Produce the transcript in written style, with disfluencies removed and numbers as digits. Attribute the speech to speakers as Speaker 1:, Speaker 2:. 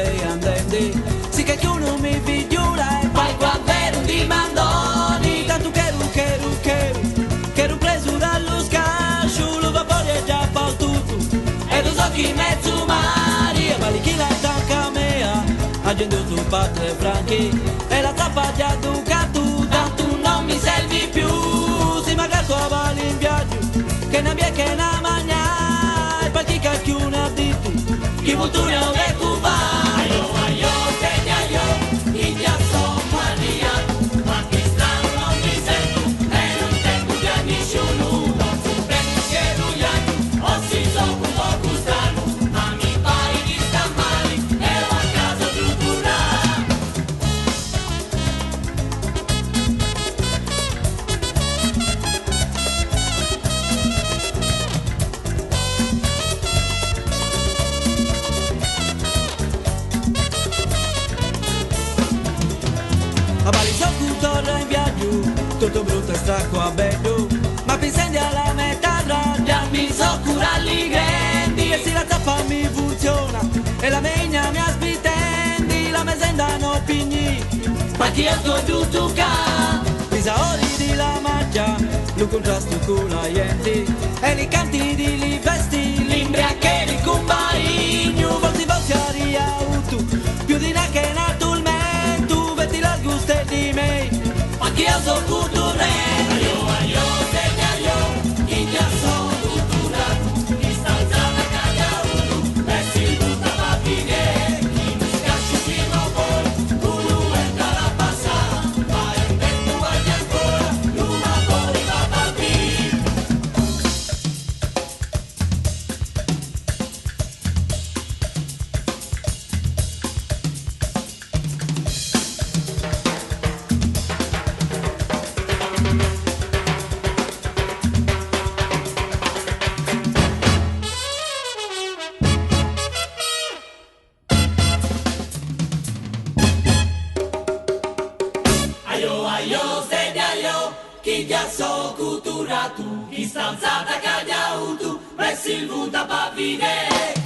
Speaker 1: lei andenti, sì che tu non mi figliura e poi quando ero di mandoni, tanto che ero preso dallo scascio, lo vapore è già tutto, e lo so chi mezzo Maria, ma chi la tocca a me, a gente tu padre franchi, e la zappa già ducato, tanto non mi servi più, si magari tu avali in viaggio, che ne abbia che ne mangia, e poi chi cacchio ne ha detto, chi vultura non è cubano. Aio, segnaio, chi già so Maria, ma che strano non mi sento, e non tengo già nessuno, non fu preso che rugliano, o si so un po' strano, ma mi pare di sta male, ero a casa strutturale. A Balisò torna in viaggio, tutto brutto e stracco a bello, ma pensendi alla metà già mi so curarli grandi, e se la zappa mi funziona, e la megna mi aspitendi, la mesenda no pigni, ma chi esco giusto ca, pisaori di la mangia, lo contrasto con la gente, e li canti di li vesti, l'imbriache di combaigno, volti volti a riauto, più di na che naturalmente, la gusta di me, ma chi è so cultura? Aio, segnaio, chi già so cultura, chi sta alzata cagaudo, e si butta va fine, chi mi scasci prima o poi, culo entra la passa, ma è un vento guardi ancora, l'uma fuori va bambini. Aio, segnaio, chi già so cultura tu, chi sta alzata cagaudo, messi il vuta pa fine.